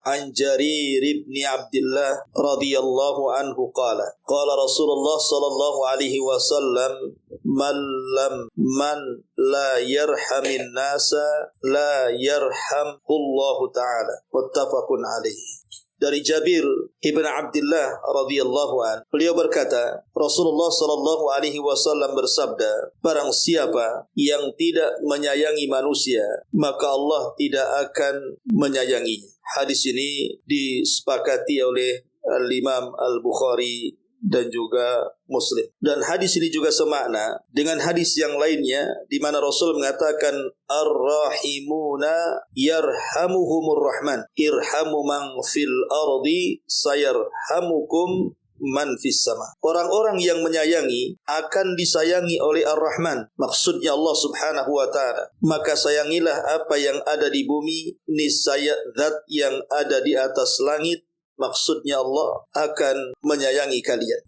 An Jarir ibn Abdullah radhiyallahu anhu qala Rasulullah sallallahu alaihi wasallam man la yarhamin nasa la yarhamullahu ta'ala. Muttafaqun alaihi. Dari Jabir ibn Abdullah radhiyallahu an, beliau berkata, Rasulullah sallallahu alaihi wasallam bersabda, barang siapa yang tidak menyayangi manusia, maka Allah tidak akan menyayanginya. Hadis ini disepakati oleh Al-Imam Al-Bukhari dan juga Muslim. Dan hadis ini juga semakna dengan hadis yang lainnya di mana Rasul mengatakan ar-rahimuna yarhamuhumur rahman irhamu man fil ardi sayarhamukum man fis sama. Orang-orang yang menyayangi akan disayangi oleh Ar-Rahman, maksudnya Allah Subhanahu wa taala. Maka sayangilah apa yang ada di bumi, niscaya zat yang ada di atas langit, maksudnya Allah akan menyayangi kalian.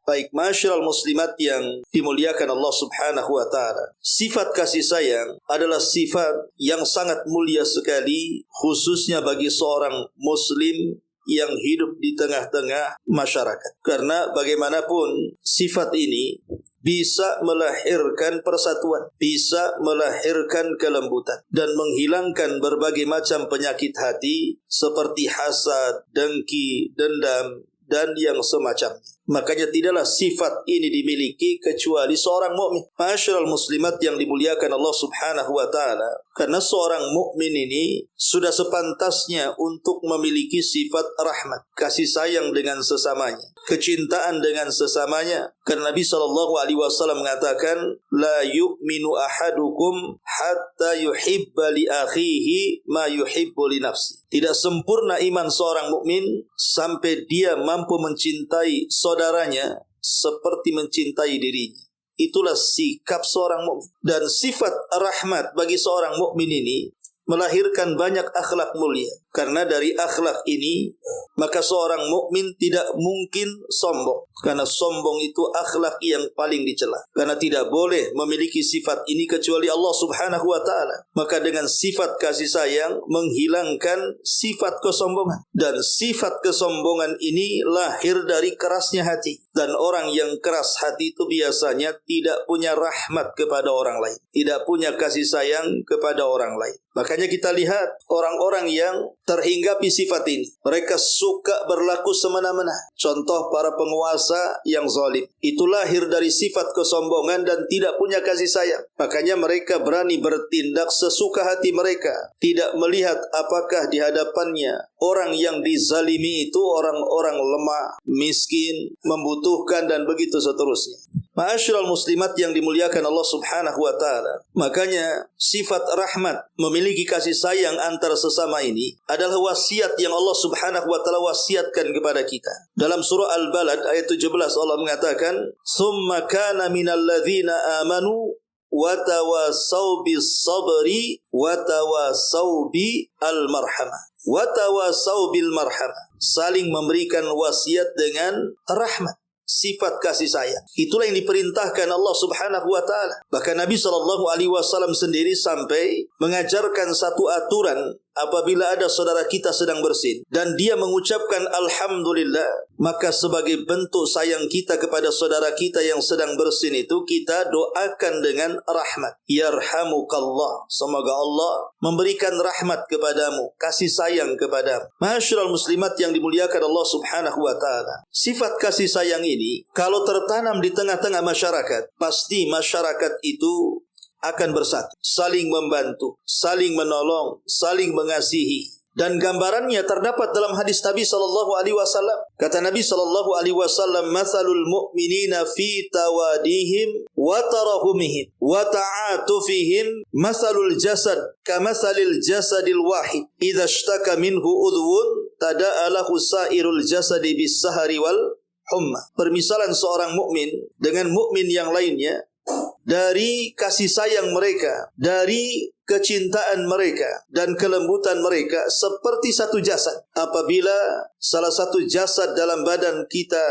Baik, masyaallah muslimat yang dimuliakan Allah Subhanahu wa taala. Sifat kasih sayang adalah sifat yang sangat mulia sekali, khususnya bagi seorang muslim yang hidup di tengah-tengah masyarakat. Karena bagaimanapun sifat ini bisa melahirkan persatuan, bisa melahirkan kelembutan, dan menghilangkan berbagai macam penyakit hati seperti hasad, dengki, dendam, dan yang semacamnya. Makanya tidaklah sifat ini dimiliki kecuali seorang mukmin. Masyaallah muslimat yang dimuliakan Allah Subhanahu wa taala. Karena seorang mukmin ini sudah sepantasnya untuk memiliki sifat rahmat, kasih sayang dengan sesamanya, kecintaan dengan sesamanya. Karena Nabi sallallahu alaihi wasallam mengatakan, la yu'minu ahadukum hatta yuhibba li akhihi ma yuhibbu li nafsi. Tidak sempurna iman seorang mukmin sampai dia mampu mencintai saudaranya seperti mencintai dirinya. Itulah sikap seorang mukmin. Dan sifat rahmat bagi seorang mukmin ini melahirkan banyak akhlak mulia. Karena dari akhlak ini maka seorang mukmin tidak mungkin sombong. Karena sombong itu akhlak yang paling dicela. Karena tidak boleh memiliki sifat ini kecuali Allah Subhanahu wa taala. Maka dengan sifat kasih sayang menghilangkan sifat kesombongan. Dan sifat kesombongan ini lahir dari kerasnya hati. Dan orang yang keras hati itu biasanya tidak punya rahmat kepada orang lain, tidak punya kasih sayang kepada orang lain. Makanya kita lihat orang-orang yang terhinggapi sifat ini, mereka suka berlaku semena-mena. Contoh para penguasa yang zalim, itu lahir dari sifat kesombongan dan tidak punya kasih sayang. Makanya mereka berani bertindak sesuka hati mereka, tidak melihat apakah di hadapannya orang yang dizalimi itu orang-orang lemah, miskin, membutuhkan, dan begitu seterusnya. Ma'asyiral muslimat yang dimuliakan Allah Subhanahu wa taala. Makanya sifat rahmat, memiliki kasih sayang antar sesama ini adalah wasiat yang Allah Subhanahu wa taala wasiatkan kepada kita. Dalam surah Al-Balad ayat 17 Allah mengatakan, "Tsumma kana minal ladzina amanu wa tawasaw bis sabri wa tawasaw bil marhamah." Wa tawasaw bil marhamah. Saling memberikan wasiat dengan rahmat, sifat kasih sayang. Itulah yang diperintahkan Allah Subhanahu wa taala. Bahkan Nabi sallallahu alaihi wasallam sendiri sampai mengajarkan satu aturan apabila ada saudara kita sedang bersin dan dia mengucapkan alhamdulillah, maka sebagai bentuk sayang kita kepada saudara kita yang sedang bersin itu, kita doakan dengan rahmat. Yarhamukallah, semoga Allah memberikan rahmat kepadamu, kasih sayang kepadamu. Masyaallah muslimat yang dimuliakan Allah Subhanahu wa taala. Sifat kasih sayang ini kalau tertanam di tengah-tengah masyarakat, pasti masyarakat itu akan bersatu, saling membantu, saling menolong, saling mengasihi. Dan gambarannya terdapat dalam hadis Nabi sallallahu alaihi wasallam. Kata Nabi sallallahu alaihi wasallam, "Matsalul mu'minina fi tawadihim wa tarahumihim wa ta'atufihim matsalul jasad kamatsalil jasadil wahid. Idza ishtaka minhu udhun tada'a lahu sa'irul jasadi bis-sahari wal humma." Permisalan seorang mukmin dengan mukmin yang lainnya dari kasih sayang mereka, dari kecintaan mereka dan kelembutan mereka seperti satu jasad. Apabila salah satu jasad dalam badan kita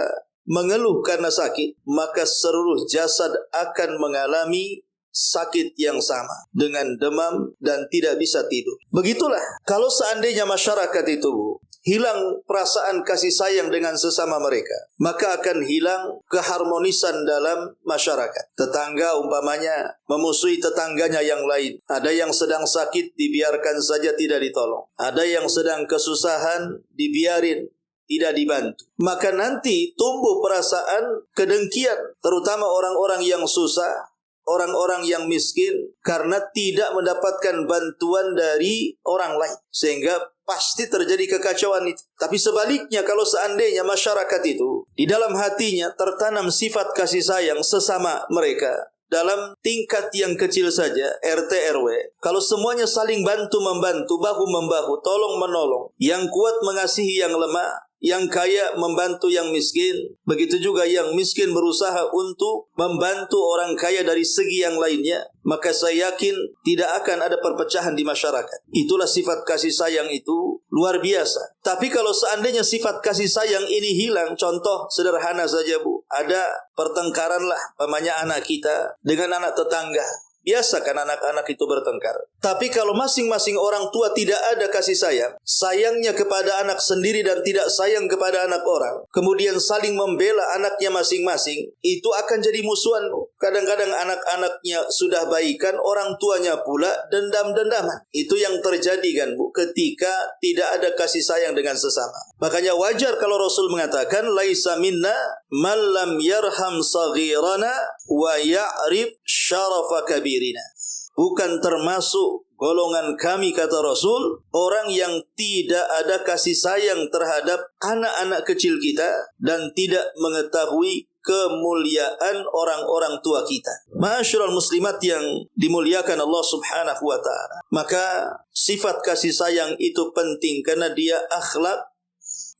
mengeluh karena sakit, maka seluruh jasad akan mengalami sakit yang sama dengan demam dan tidak bisa tidur. Begitulah kalau seandainya masyarakat itu hilang perasaan kasih sayang dengan sesama mereka, maka akan hilang keharmonisan dalam masyarakat. Tetangga umpamanya memusuhi tetangganya yang lain. Ada yang sedang sakit dibiarkan saja tidak ditolong. Ada yang sedang kesusahan dibiarin, tidak dibantu. Maka nanti tumbuh perasaan kedengkian, terutama orang-orang yang susah, orang-orang yang miskin, karena tidak mendapatkan bantuan dari orang lain, sehingga pasti terjadi kekacauan itu. Tapi sebaliknya, kalau seandainya masyarakat itu di dalam hatinya tertanam sifat kasih sayang sesama mereka, dalam tingkat yang kecil saja, RT RW, kalau semuanya saling bantu-membantu, bahu-membahu, tolong-menolong, yang kuat mengasihi yang lemah, yang kaya membantu yang miskin, begitu juga yang miskin berusaha untuk membantu orang kaya dari segi yang lainnya, maka saya yakin tidak akan ada perpecahan di masyarakat. Itulah sifat kasih sayang itu luar biasa. Tapi kalau seandainya sifat kasih sayang ini hilang, contoh sederhana saja Bu, ada pertengkaran lah, pamannya anak kita dengan anak tetangga. Biasa kan anak-anak itu bertengkar. Tapi kalau masing-masing orang tua tidak ada kasih sayang, sayangnya kepada anak sendiri dan tidak sayang kepada anak orang, kemudian saling membela anaknya masing-masing, itu akan jadi musuhan. Kadang-kadang anak-anaknya sudah baikan, orang tuanya pula dendam-dendaman. Itu yang terjadi kan Bu, ketika tidak ada kasih sayang dengan sesama. Makanya wajar kalau Rasul mengatakan, laisa minna man lam yarham saghirana wa ya'rif syarafa kabirina. Bukan termasuk golongan kami, kata Rasul, orang yang tidak ada kasih sayang terhadap anak-anak kecil kita dan tidak mengetahui kemuliaan orang-orang tua kita. Ma'asyiral muslimat yang dimuliakan Allah Subhanahu wa ta'ala. Maka sifat kasih sayang itu penting karena dia akhlak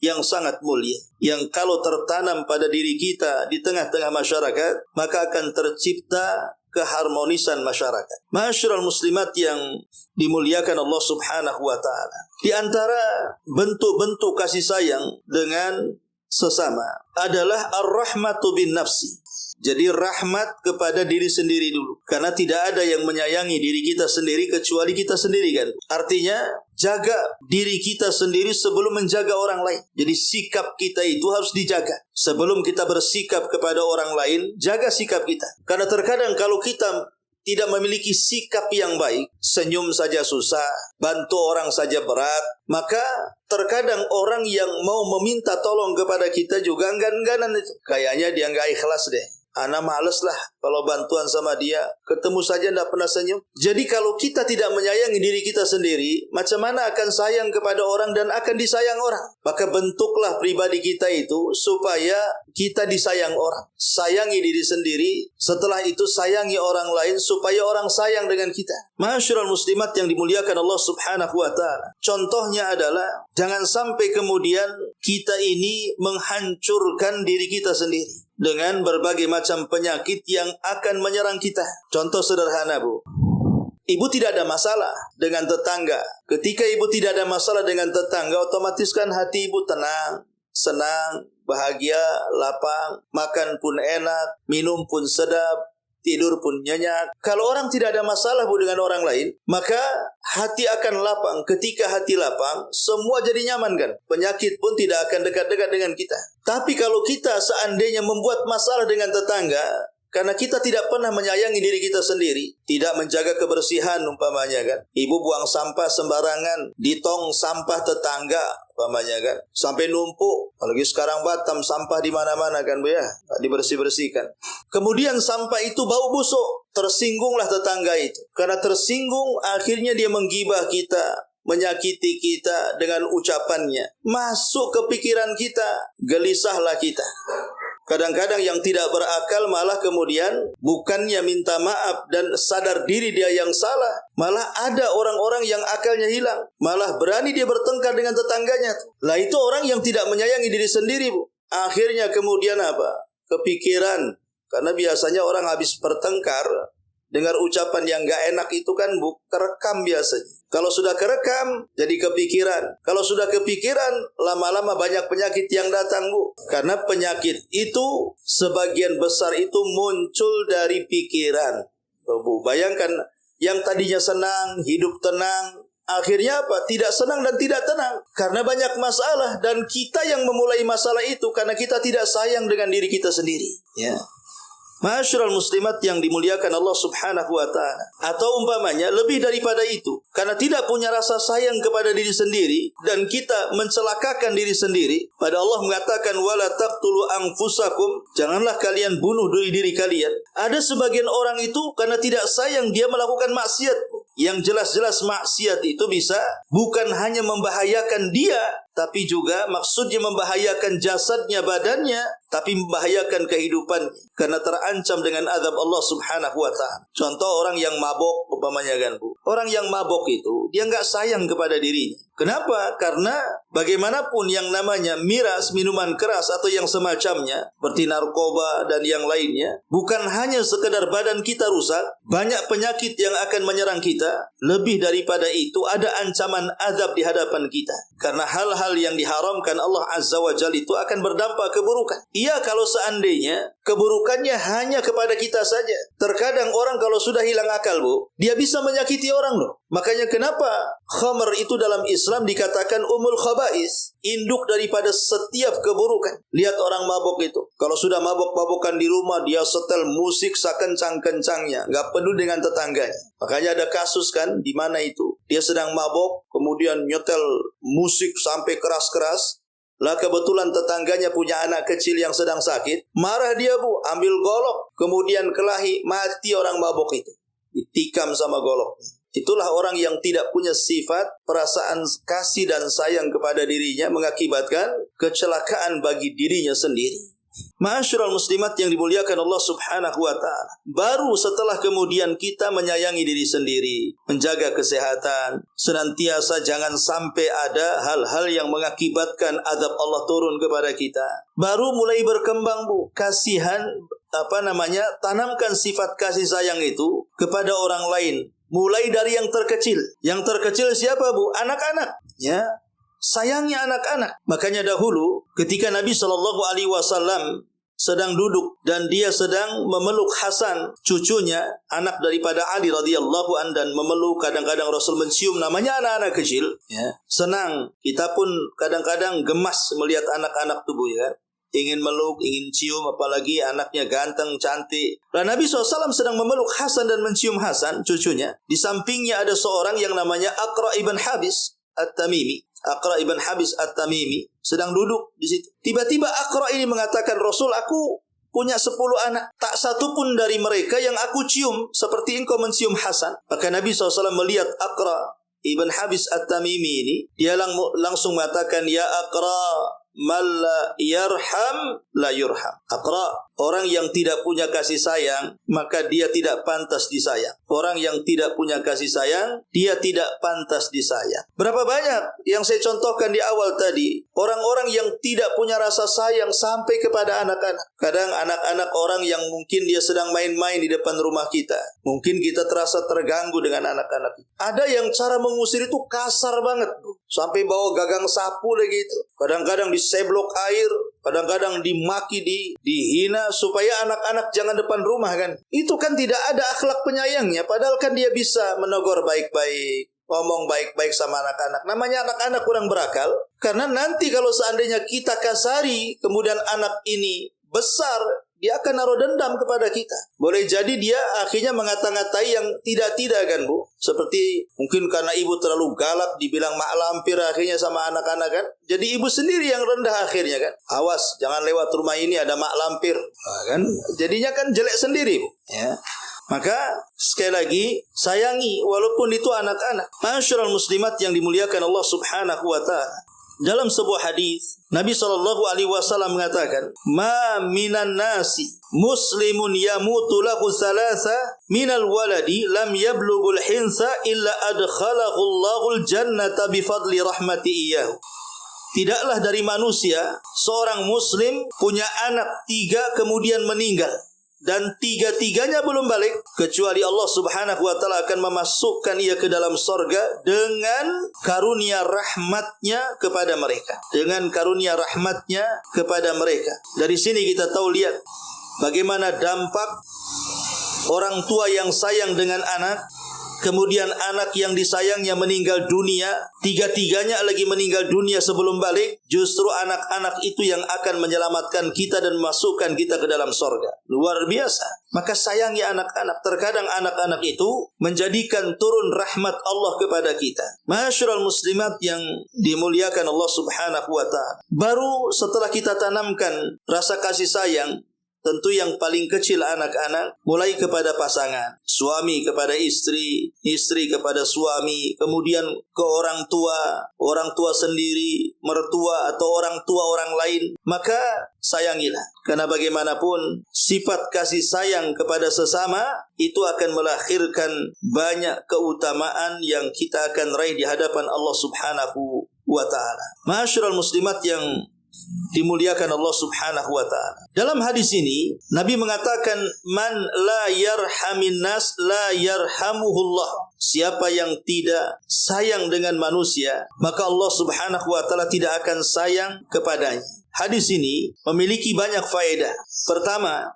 yang sangat mulia, yang kalau tertanam pada diri kita di tengah-tengah masyarakat, maka akan tercipta keharmonisan masyarakat. Ma'asyiral muslimat yang dimuliakan Allah Subhanahu wa ta'ala, di antara bentuk-bentuk kasih sayang dengan sesama adalah ar-rahmatu bin nafsi. Jadi rahmat kepada diri sendiri dulu. Karena tidak ada yang menyayangi diri kita sendiri kecuali kita sendiri kan. Artinya jaga diri kita sendiri sebelum menjaga orang lain. Jadi sikap kita itu harus dijaga. Sebelum kita bersikap kepada orang lain, jaga sikap kita. Karena terkadang kalau kita tidak memiliki sikap yang baik, senyum saja susah, bantu orang saja berat, maka terkadang orang yang mau meminta tolong kepada kita juga enggan-engganan itu. Kayaknya dia enggak ikhlas deh. Ana males lah kalau bantuan sama dia, ketemu saja tidak pernah senyum. Jadi kalau kita tidak menyayangi diri kita sendiri, macam mana akan sayang kepada orang dan akan disayang orang? Maka bentuklah pribadi kita itu supaya kita disayang orang. Sayangi diri sendiri, setelah itu sayangi orang lain supaya orang sayang dengan kita. Ma'asyiral muslimat yang dimuliakan Allah Subhanahu wa ta'ala. Contohnya adalah jangan sampai kemudian kita ini menghancurkan diri kita sendiri dengan berbagai macam penyakit yang akan menyerang kita. Contoh sederhana Bu, ibu tidak ada masalah dengan tetangga. Ketika ibu tidak ada masalah dengan tetangga, otomatis kan hati ibu tenang, senang, bahagia, lapang, makan pun enak, minum pun sedap, tidur pun nyenyak. Kalau orang tidak ada masalah Bu dengan orang lain, maka hati akan lapang. Ketika hati lapang, semua jadi nyaman kan. Penyakit pun tidak akan dekat-dekat dengan kita. Tapi kalau kita seandainya membuat masalah dengan tetangga, karena kita tidak pernah menyayangi diri kita sendiri, tidak menjaga kebersihan umpamanya kan. Ibu buang sampah sembarangan di tong sampah tetangga umpamanya kan, sampai numpuk. Apalagi sekarang Batam sampah di mana-mana kan Bu ya, dibersih-bersihkan. Kemudian sampah itu bau busuk, tersinggunglah tetangga itu. Karena tersinggung akhirnya dia menggibah kita, menyakiti kita dengan ucapannya. Masuk ke pikiran kita, gelisahlah kita. Kadang-kadang yang tidak berakal malah kemudian bukannya minta maaf dan sadar diri dia yang salah, malah ada orang-orang yang akalnya hilang, malah berani dia bertengkar dengan tetangganya. Lah itu orang yang tidak menyayangi diri sendiri Bu. Akhirnya kemudian apa? Kepikiran. Karena biasanya orang habis bertengkar, dengar ucapan yang gak enak itu kan kerekam biasanya. Kalau sudah kerekam, jadi kepikiran. Kalau sudah kepikiran, lama-lama banyak penyakit yang datang, Bu. Karena penyakit itu, sebagian besar itu muncul dari pikiran. Tuh, Bu, bayangkan, yang tadinya senang, hidup tenang, akhirnya apa? Tidak senang dan tidak tenang. Karena banyak masalah. Dan kita yang memulai masalah itu, karena kita tidak sayang dengan diri kita sendiri. Ya. Ma'asyiral muslimat yang dimuliakan Allah Subhanahu wa ta'ala. Atau umpamanya lebih daripada itu, karena tidak punya rasa sayang kepada diri sendiri dan kita mencelakakan diri sendiri. Pada Allah mengatakan wala taqtulu anfusakum, janganlah kalian bunuh diri kalian. Ada sebagian orang itu karena tidak sayang dia melakukan maksiat. Yang jelas-jelas maksiat itu bisa bukan hanya membahayakan dia, tapi juga maksudnya membahayakan jasadnya, badannya, tapi membahayakan kehidupannya. Karena terancam dengan azab Allah Subhanahu wa ta'ala. Contoh orang yang mabok, umpamanya kan, Bu. Orang yang mabok itu, dia nggak sayang kepada dirinya. Kenapa? Karena bagaimanapun yang namanya miras, minuman keras atau yang semacamnya, seperti narkoba dan yang lainnya, bukan hanya sekedar badan kita rusak, banyak penyakit yang akan menyerang kita. Lebih daripada itu, ada ancaman azab di hadapan kita. Karena hal-hal yang diharamkan Allah Azza wa Jalla itu akan berdampak keburukan. Iya, kalau seandainya keburukannya hanya kepada kita saja. Terkadang orang kalau sudah hilang akal, Bu, dia bisa menyakiti orang loh. Makanya kenapa khamr itu dalam Islam dikatakan umul khaba'is, induk daripada setiap keburukan. Lihat orang mabok itu. Kalau sudah mabok-mabokan di rumah, dia setel musik sekencang-kencangnya, nggak peduli dengan tetangganya. Makanya ada kasus kan, di mana itu dia sedang mabok, kemudian nyetel musik sampai keras-keras. Lah kebetulan tetangganya punya anak kecil yang sedang sakit. Marah dia, Bu, ambil golok, kemudian kelahi, mati orang mabok itu. Ditikam sama goloknya. Itulah orang yang tidak punya sifat perasaan kasih dan sayang kepada dirinya, mengakibatkan kecelakaan bagi dirinya sendiri. Ma'asyiral muslimat yang dimuliakan Allah Subhanahu wa ta'ala. Baru setelah kemudian kita menyayangi diri sendiri, menjaga kesehatan, senantiasa jangan sampai ada hal-hal yang mengakibatkan azab Allah turun kepada kita. Baru mulai berkembang, Bu, kasihan, tanamkan sifat kasih sayang itu kepada orang lain. Mulai dari yang terkecil. Yang terkecil siapa, Bu? Anak-anak. Ya, sayangnya anak-anak. Makanya dahulu ketika Nabi SAW sedang duduk dan dia sedang memeluk Hasan, cucunya, anak daripada Ali radhiyallahu an, dan memeluk, kadang-kadang Rasul mencium, namanya anak-anak kecil. Ya, senang. Kita pun kadang-kadang gemas melihat anak-anak tubuh, ya. Ingin meluk, ingin cium, apalagi anaknya ganteng, cantik. Dan Nabi SAW sedang memeluk Hasan dan mencium Hasan, cucunya. Di sampingnya ada seorang yang namanya Aqra ibn Habis At-Tamimi. Aqra ibn Habis At-Tamimi sedang duduk di situ. Tiba-tiba Aqra ini mengatakan, Rasul, aku punya 10 anak. Tak satu pun dari mereka yang aku cium seperti engkau mencium Hasan. Maka Nabi SAW melihat Aqra ibn Habis At-Tamimi ini. Dia langsung mengatakan, Ya Aqra, man la yarham la yurham. Aqra, orang yang tidak punya kasih sayang, maka dia tidak pantas disayang. Orang yang tidak punya kasih sayang, dia tidak pantas disayang. Berapa banyak yang saya contohkan di awal tadi, orang-orang yang tidak punya rasa sayang sampai kepada anak-anak. Kadang anak-anak orang yang mungkin dia sedang main-main di depan rumah kita, mungkin kita terasa terganggu dengan anak-anak. Ada yang cara mengusir itu kasar banget, sampai bawa gagang sapu lagi itu. Kadang-kadang diseblok air, kadang-kadang dimaki, dihina supaya anak-anak jangan depan rumah kan. Itu kan tidak ada akhlak penyayangnya, padahal kan dia bisa menegur baik-baik, ngomong baik-baik sama anak-anak. Namanya anak-anak kurang berakal. Karena nanti kalau seandainya kita kasari, kemudian anak ini besar, dia akan naruh dendam kepada kita. Boleh jadi dia akhirnya mengata-ngatai yang tidak-tidak kan, Bu. Seperti mungkin karena ibu terlalu galak, dibilang mak lampir akhirnya sama anak-anak kan. Jadi ibu sendiri yang rendah akhirnya kan. Awas, jangan lewat rumah ini ada mak lampir. Nah, kan? Jadinya kan jelek sendiri, Bu. Ya. Maka sekali lagi sayangi walaupun itu anak-anak. Ma'asyiral muslimat yang dimuliakan Allah Subhanahu wa ta'ala. Dalam sebuah hadis Nabi SAW mengatakan, "Ma minan nasi muslimun yamutu lahu thalatha minal waladi lam yablughul hinsa illa adkhalahu Allahul jannata bifadli rahmati iyyahu." Tidaklah dari manusia seorang muslim punya anak 3 kemudian meninggal. dan tiga-tiganya belum balik, kecuali Allah Subhanahu wa taala akan memasukkan ia ke dalam sorga dengan karunia rahmatnya kepada mereka. Dengan karunia rahmatnya kepada mereka. Dari sini kita tahu, lihat bagaimana dampak orang tua yang sayang dengan anak, kemudian anak yang disayangnya meninggal dunia, tiga-tiganya lagi meninggal dunia sebelum balik, justru anak-anak itu yang akan menyelamatkan kita dan memasukkan kita ke dalam sorga. Luar biasa. Maka sayangi anak-anak. Terkadang anak-anak itu menjadikan turun rahmat Allah kepada kita. Ma'asyiral muslimat yang dimuliakan Allah Subhanahu wa ta'ala. Baru setelah kita tanamkan rasa kasih sayang, tentu yang paling kecil anak-anak, mulai kepada pasangan, suami kepada istri, istri kepada suami, kemudian ke orang tua sendiri, mertua atau orang tua orang lain, maka sayangilah. Karena bagaimanapun sifat kasih sayang kepada sesama itu akan melahirkan banyak keutamaan yang kita akan raih di hadapan Allah Subhanahu wa ta'ala. Ma'asyiral muslimat yang dimuliakan Allah Subhanahu wa ta'ala. Dalam hadis ini Nabi mengatakan, man la yarhamin nas la yarhamuhullah. Siapa yang tidak sayang dengan manusia, maka Allah Subhanahu wa ta'ala tidak akan sayang kepadanya. Hadis ini memiliki banyak faedah. Pertama,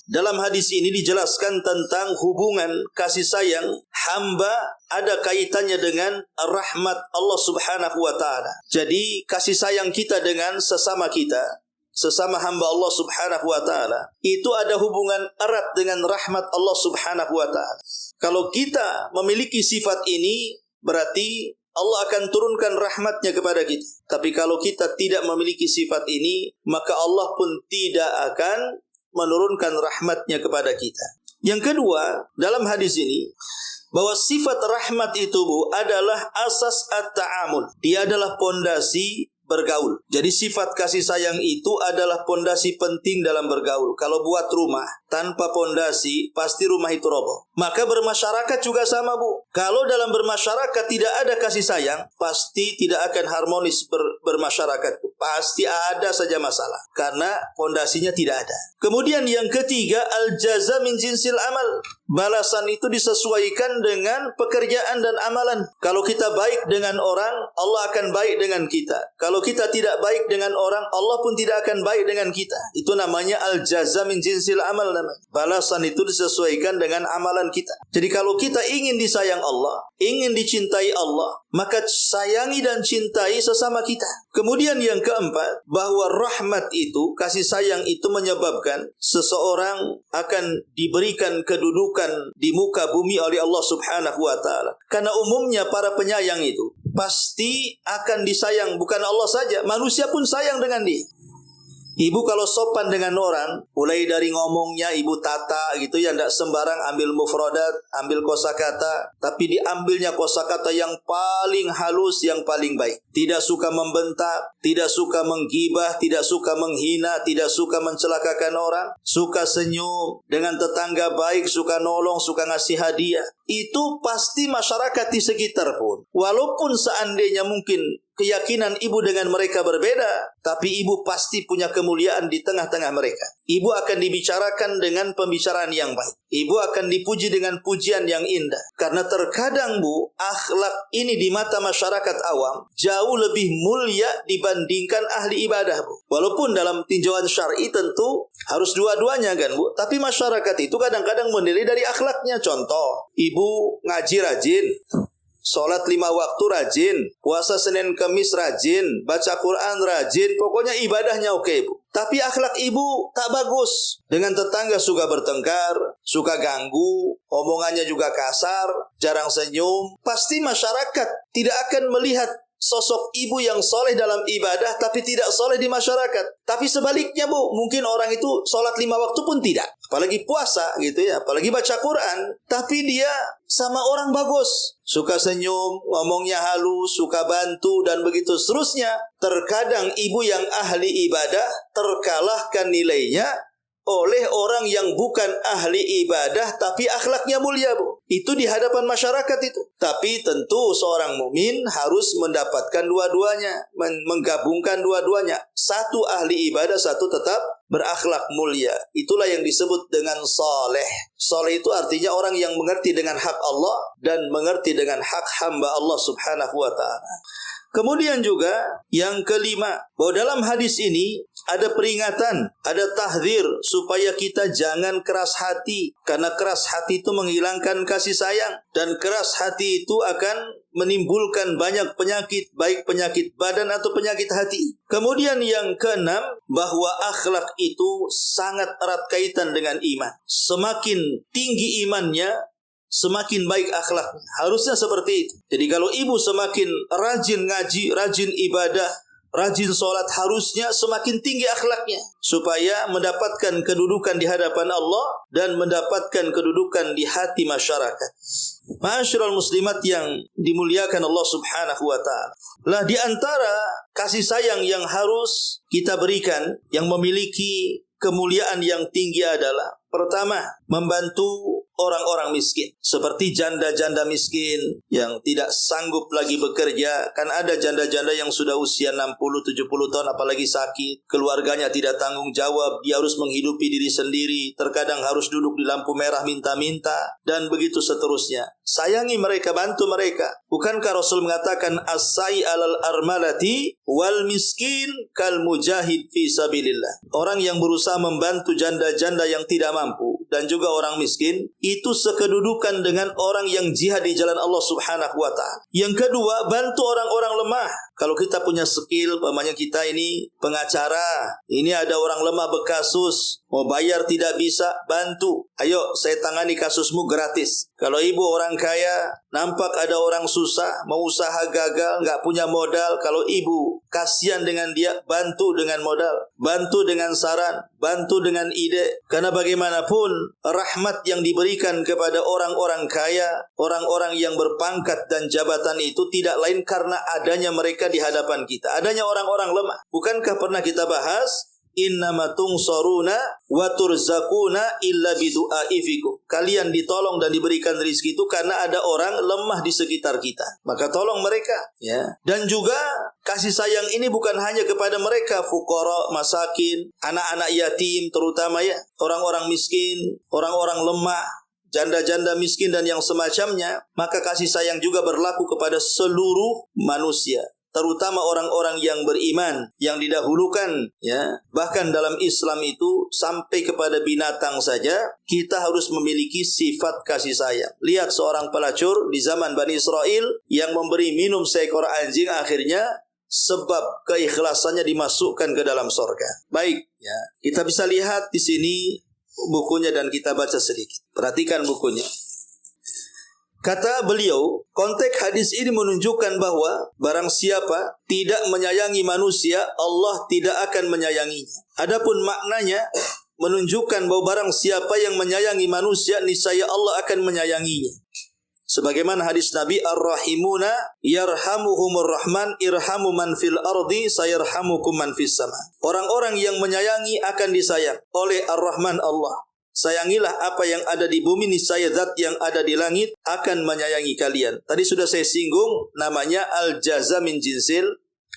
dalam hadis ini dijelaskan tentang hubungan kasih sayang hamba ada kaitannya dengan rahmat Allah Subhanahu wa ta'ala. Jadi kasih sayang kita dengan sesama kita, sesama hamba Allah Subhanahu wa ta'ala, itu ada hubungan erat dengan rahmat Allah Subhanahu wa ta'ala. Kalau kita memiliki sifat ini, berarti Allah akan turunkan rahmatnya kepada kita. Tapi kalau kita tidak memiliki sifat ini, maka Allah pun tidak akan menurunkan rahmatnya kepada kita. Yang kedua, dalam hadis ini, bahwa sifat rahmat itu adalah asas at-ta'amul. Dia adalah pondasi bergaul. Jadi sifat kasih sayang itu adalah pondasi penting dalam bergaul. Kalau buat rumah tanpa pondasi, pasti rumah itu roboh. Maka bermasyarakat juga sama, Bu. Kalau dalam bermasyarakat tidak ada kasih sayang, pasti tidak akan harmonis bermasyarakat. Pasti ada saja masalah karena pondasinya tidak ada. Kemudian yang ketiga, al-jaza min jinsil amal. Balasan itu disesuaikan dengan pekerjaan dan amalan. Kalau kita baik dengan orang, Allah akan baik dengan kita. Kalau kita tidak baik dengan orang, Allah pun tidak akan baik dengan kita. Itu namanya al-jaza min jinsil amal. Balasan itu disesuaikan dengan amalan kita. Jadi kalau kita ingin disayang Allah, ingin dicintai Allah, maka sayangi dan cintai sesama kita. Kemudian yang keempat, bahwa rahmat itu, kasih sayang itu menyebabkan seseorang akan diberikan kedudukan di muka bumi oleh Allah Subhanahu wa ta'ala. Karena umumnya para penyayang itu pasti akan disayang, bukan Allah saja, manusia pun sayang dengan dia. Ibu kalau sopan dengan orang, mulai dari ngomongnya ibu tata gitu ya, tidak sembarang ambil mufradat, ambil kosakata, tapi diambilnya kosakata yang paling halus, yang paling baik. Tidak suka membentak, tidak suka menggibah, tidak suka menghina, tidak suka mencelakakan orang, suka senyum dengan tetangga baik, suka nolong, suka ngasih hadiah. Itu pasti masyarakat di sekitar pun, walaupun seandainya mungkin keyakinan ibu dengan mereka berbeda, tapi ibu pasti punya kemuliaan di tengah-tengah mereka. Ibu akan dibicarakan dengan pembicaraan yang baik. Ibu akan dipuji dengan pujian yang indah. Karena terkadang, Bu, akhlak ini di mata masyarakat awam jauh lebih mulia dibandingkan ahli ibadah, Bu. Walaupun dalam tinjauan syar'i tentu harus dua-duanya kan, Bu. Tapi masyarakat itu kadang-kadang menilai dari akhlaknya. Contoh, ibu ngaji rajin, sholat 5 waktu rajin, puasa Senin Kamis rajin, baca Quran rajin, pokoknya ibadahnya oke, Bu. Tapi akhlak ibu tak bagus. Dengan tetangga suka bertengkar, suka ganggu, omongannya juga kasar, jarang senyum. Pasti masyarakat tidak akan melihat sosok ibu yang soleh dalam ibadah tapi tidak soleh di masyarakat. Tapi sebaliknya, Bu, mungkin orang itu sholat 5 waktu pun tidak, apalagi puasa gitu ya, apalagi baca Quran, tapi dia sama orang bagus, suka senyum, ngomongnya halus, suka bantu, dan begitu seterusnya. Terkadang ibu yang ahli ibadah terkalahkan nilainya oleh orang yang bukan ahli ibadah tapi akhlaknya mulia, Bu. Itu di hadapan masyarakat itu. Tapi tentu seorang mukmin harus mendapatkan dua-duanya, menggabungkan dua-duanya. Satu ahli ibadah, satu tetap berakhlak mulia. Itulah yang disebut dengan saleh. Saleh itu artinya orang yang mengerti dengan hak Allah dan mengerti dengan hak hamba Allah Subhanahu wa ta'ala. Kemudian juga yang kelima, bahwa dalam hadis ini ada peringatan, ada tahdzir supaya kita jangan keras hati, karena keras hati itu menghilangkan kasih sayang, dan keras hati itu akan menimbulkan banyak penyakit, baik penyakit badan atau penyakit hati. Kemudian yang keenam, bahwa akhlak itu sangat erat kaitan dengan iman. Semakin tinggi imannya, semakin baik akhlaknya. Harusnya seperti itu. Jadi kalau ibu semakin rajin ngaji, rajin ibadah, rajin sholat, harusnya semakin tinggi akhlaknya, supaya mendapatkan kedudukan di hadapan Allah dan mendapatkan kedudukan di hati masyarakat. Ma'asyiral muslimat yang dimuliakan Allah Subhanahu wa ta'ala. Lah di antara kasih sayang yang harus kita berikan, yang memiliki kemuliaan yang tinggi adalah, pertama, membantu orang-orang miskin, seperti janda-janda miskin yang tidak sanggup lagi bekerja. Kan ada janda-janda yang sudah usia 60-70 tahun, apalagi sakit, keluarganya tidak tanggung jawab, dia harus menghidupi diri sendiri, terkadang harus duduk di lampu merah minta-minta, dan begitu seterusnya. Sayangi mereka, bantu mereka. Bukankah Rasul mengatakan as-sa'i alal armalati wal miskin kal mujahid fi sabilillah. Orang yang berusaha membantu janda-janda yang tidak mampu dan juga orang miskin, itu sekedudukan dengan orang yang jihad di jalan Allah Subhanahu wa ta'ala. Yang kedua, bantu orang-orang lemah. Kalau kita punya skill, umpamanya kita ini pengacara, ini ada orang lemah berkasus, mau bayar tidak bisa, bantu. Ayo, saya tangani kasusmu gratis. Kalau ibu orang kaya, nampak ada orang susah, mau usaha gagal, nggak punya modal. Kalau ibu kasihan dengan dia, bantu dengan modal, bantu dengan saran, bantu dengan ide. Karena bagaimanapun, rahmat yang diberikan kepada orang-orang kaya, orang-orang yang berpangkat dan jabatan itu tidak lain karena adanya mereka di hadapan kita, adanya orang-orang lemah. Bukankah pernah kita bahas, innama tungsaruna wa turzaquna illa bidu'ai fikum. Kalian ditolong dan diberikan rezeki itu karena ada orang lemah di sekitar kita. Maka tolong mereka, ya. Dan juga kasih sayang ini bukan hanya kepada mereka, fuqara, masakin, anak-anak yatim terutama, ya, orang-orang miskin, orang-orang lemah, janda-janda miskin dan yang semacamnya. Maka kasih sayang juga berlaku kepada seluruh manusia, terutama orang-orang yang beriman, yang didahulukan, ya. Bahkan dalam Islam itu sampai kepada binatang saja kita harus memiliki sifat kasih sayang. Lihat seorang pelacur di zaman Bani Israel yang memberi minum seekor anjing, akhirnya sebab keikhlasannya dimasukkan ke dalam surga. Baik, ya. Kita bisa lihat di sini bukunya dan kita baca sedikit. Perhatikan bukunya. Kata beliau, konteks hadis ini menunjukkan bahwa barang siapa tidak menyayangi manusia, Allah tidak akan menyayanginya. Adapun maknanya menunjukkan bahwa barang siapa yang menyayangi manusia, niscaya Allah akan menyayanginya. Sebagaimana hadis Nabi, ar-rahimuna yarhamuhumur rahman irhamu man fil ardi sayarhamukum man fis sama. Orang-orang yang menyayangi akan disayang oleh ar-Rahman Allah. Sayangilah apa yang ada di bumi, niscaya zat yang ada di langit akan menyayangi kalian. Tadi sudah saya singgung, namanya al-jaza min jinsil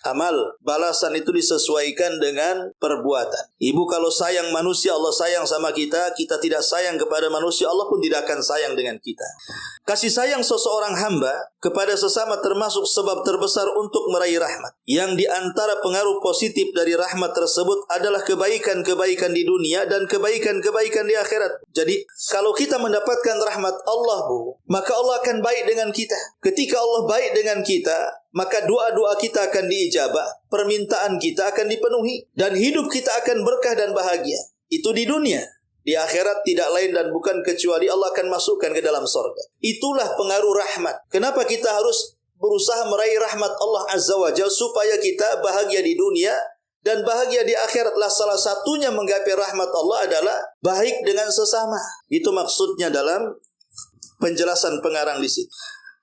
amal. Balasan itu disesuaikan dengan perbuatan. Ibu kalau sayang manusia, Allah sayang sama kita. Kita tidak sayang kepada manusia, Allah pun tidak akan sayang dengan kita. Kasih sayang seseorang hamba kepada sesama termasuk sebab terbesar untuk meraih rahmat. Yang di antara pengaruh positif dari rahmat tersebut adalah kebaikan-kebaikan di dunia dan kebaikan-kebaikan di akhirat. Jadi kalau kita mendapatkan rahmat Allah, maka Allah akan baik dengan kita. Ketika Allah baik dengan kita, maka doa-doa kita akan diijabah, permintaan kita akan dipenuhi, dan hidup kita akan berkah dan bahagia. Itu di dunia. Di akhirat tidak lain dan bukan kecuali Allah akan masukkan ke dalam surga. Itulah pengaruh rahmat. Kenapa kita harus berusaha meraih rahmat Allah Azza wa Jalla, supaya kita bahagia di dunia dan bahagia di akhirat. Lah salah satunya menggapai rahmat Allah adalah baik dengan sesama. Itu maksudnya dalam penjelasan pengarang di sini.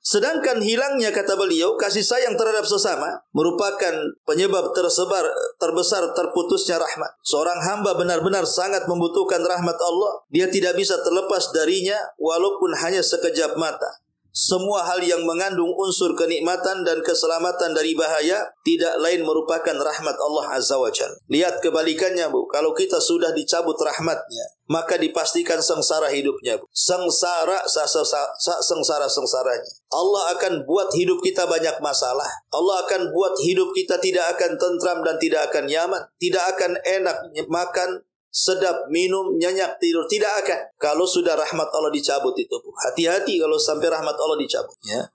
Sedangkan hilangnya, kata beliau, kasih sayang terhadap sesama merupakan penyebab terbesar terputusnya rahmat. Seorang hamba benar-benar sangat membutuhkan rahmat Allah. Dia tidak bisa terlepas darinya walaupun hanya sekejap mata. semua hal yang mengandung unsur kenikmatan dan keselamatan dari bahaya tidak lain merupakan rahmat Allah Azza wa Jalla. Lihat kebalikannya, Bu. Kalau kita sudah dicabut rahmatnya, maka dipastikan sengsara hidupnya, Bu. Sengsara-sengsaranya. Allah akan buat hidup kita banyak masalah. Allah akan buat hidup kita tidak akan tentram dan tidak akan nyaman. Tidak akan enak makan, sedap, minum, nyenyak, tidur. Tidak akan. Kalau sudah rahmat Allah dicabut itu, Bu. Hati-hati kalau sampai rahmat Allah dicabut. Ya.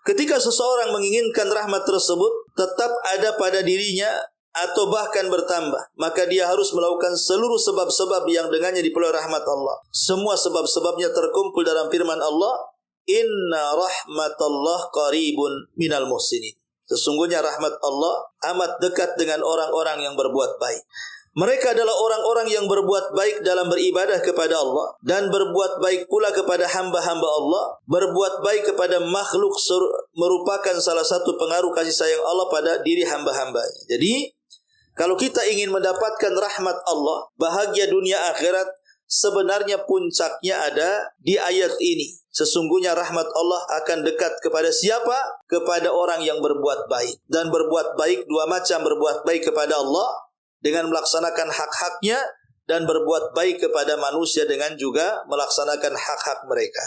Ketika seseorang menginginkan rahmat tersebut tetap ada pada dirinya atau bahkan bertambah, maka dia harus melakukan seluruh sebab-sebab yang dengannya diperoleh rahmat Allah. Semua sebab-sebabnya terkumpul dalam firman Allah, Inna rahmatallah qaribun minal muhsinin. Sesungguhnya rahmat Allah amat dekat dengan orang-orang yang berbuat baik. Mereka adalah orang-orang yang berbuat baik dalam beribadah kepada Allah dan berbuat baik pula kepada hamba-hamba Allah. Berbuat baik kepada makhluk merupakan salah satu pengaruh kasih sayang Allah pada diri hamba-hambanya. Jadi, kalau kita ingin mendapatkan rahmat Allah, bahagia dunia akhirat, sebenarnya puncaknya ada di ayat ini. Sesungguhnya rahmat Allah akan dekat kepada siapa? Kepada orang yang berbuat baik. Dan berbuat baik dua macam, berbuat baik kepada Allah dengan melaksanakan hak-haknya dan berbuat baik kepada manusia dengan juga melaksanakan hak-hak mereka.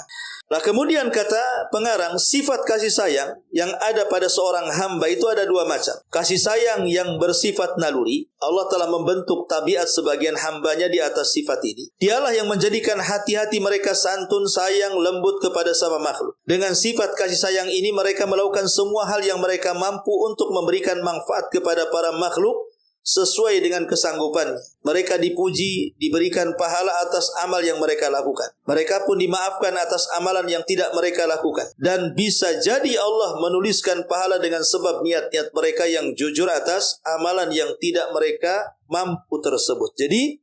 Nah, kemudian kata pengarang, sifat kasih sayang yang ada pada seorang hamba itu ada dua macam. Kasih sayang yang bersifat naluri, Allah telah membentuk tabiat sebagian hambanya di atas sifat ini. Dialah yang menjadikan hati-hati mereka santun, sayang, lembut kepada sama makhluk. Dengan sifat kasih sayang ini mereka melakukan semua hal yang mereka mampu untuk memberikan manfaat kepada para makhluk sesuai dengan kesanggupannya. Mereka dipuji, diberikan pahala atas amal yang mereka lakukan. Mereka pun dimaafkan atas amalan yang tidak mereka lakukan. Dan bisa jadi Allah menuliskan pahala dengan sebab niat-niat mereka yang jujur atas amalan yang tidak mereka mampu tersebut. Jadi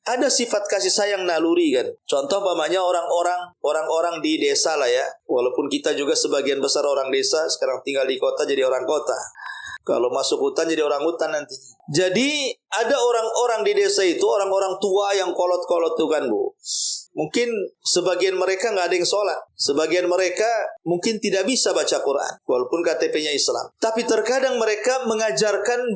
ada sifat kasih sayang naluri kan. Contoh umpamanya orang-orang di desa lah ya. Walaupun kita juga sebagian besar orang desa, sekarang tinggal di kota jadi orang kota. Kalau masuk hutan jadi orang hutan nantinya. Jadi ada orang-orang di desa itu, orang-orang tua yang kolot-kolot itu kan, Bu. Mungkin sebagian mereka nggak ada yang sholat. Sebagian mereka mungkin tidak bisa baca Quran. Walaupun KTP-nya Islam. Tapi terkadang mereka mengajarkan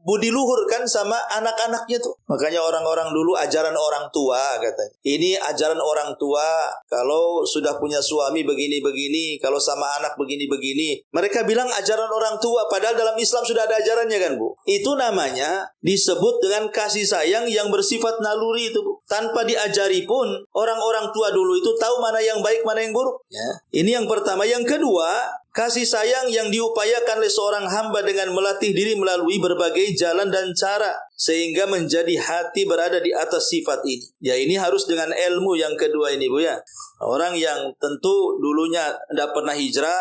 budi luhur kan sama anak-anaknya tuh. Makanya orang-orang dulu ajaran orang tua katanya. Ini ajaran orang tua. Kalau sudah punya suami begini-begini. Kalau sama anak begini-begini. Mereka bilang ajaran orang tua. Padahal dalam Islam sudah ada ajarannya kan, Bu. Itu namanya disebut dengan kasih sayang yang bersifat naluri itu, Bu. Tanpa diajari pun orang-orang tua dulu itu tahu mana yang baik, mana yang buruk. Ya. Ini yang pertama. Yang kedua, kasih sayang yang diupayakan oleh seorang hamba dengan melatih diri melalui berbagai jalan dan cara sehingga menjadi hati berada di atas sifat ini. Ya, ini harus dengan ilmu yang kedua ini, Bu ya. Orang yang tentu dulunya tidak pernah hijrah,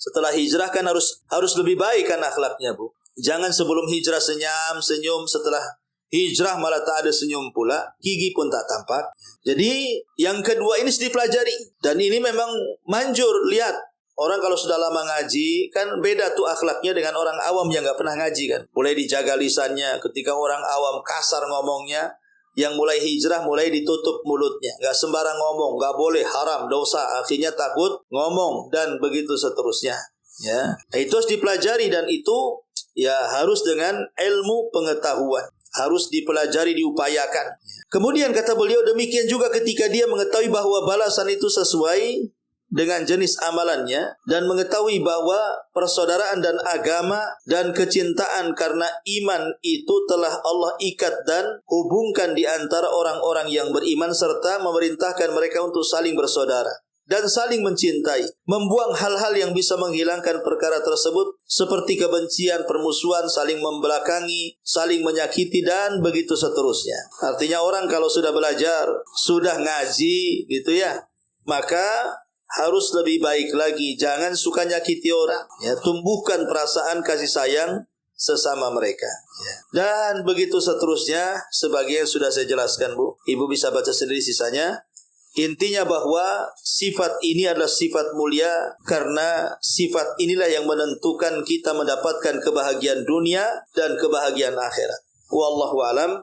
setelah hijrah kan harus lebih baik kan akhlaknya, Bu. Jangan sebelum hijrah senyum, setelah hijrah malah tak ada senyum pula, gigi pun tak tampak. Jadi yang kedua ini sedih pelajari. Dan ini memang manjur, lihat. Orang kalau sudah lama ngaji, kan beda tuh akhlaknya dengan orang awam yang nggak pernah ngaji kan. Mulai dijaga lisannya, ketika orang awam kasar ngomongnya, yang mulai hijrah mulai ditutup mulutnya. Nggak sembarang ngomong, nggak boleh, haram, dosa. Akhirnya takut ngomong, dan begitu seterusnya. Ya, itu harus dipelajari dan itu ya harus dengan ilmu pengetahuan. Harus dipelajari, diupayakan. Kemudian kata beliau, demikian juga ketika dia mengetahui bahwa balasan itu sesuai dengan jenis amalannya dan mengetahui bahwa persaudaraan dan agama dan kecintaan karena iman itu telah Allah ikat dan hubungkan di antara orang-orang yang beriman serta memerintahkan mereka untuk saling bersaudara dan saling mencintai, membuang hal-hal yang bisa menghilangkan perkara tersebut seperti kebencian, permusuhan, saling membelakangi, saling menyakiti dan begitu seterusnya. Artinya orang kalau sudah belajar, sudah ngaji gitu ya, maka harus lebih baik lagi. Jangan suka nyakiti orang. Ya, tumbuhkan perasaan kasih sayang sesama mereka. Ya. Dan begitu seterusnya. Sebagian sudah saya jelaskan, Bu. Ibu bisa baca sendiri sisanya. Intinya bahwa sifat ini adalah sifat mulia. Karena sifat inilah yang menentukan kita mendapatkan kebahagiaan dunia dan kebahagiaan akhirat. Wallahu alam.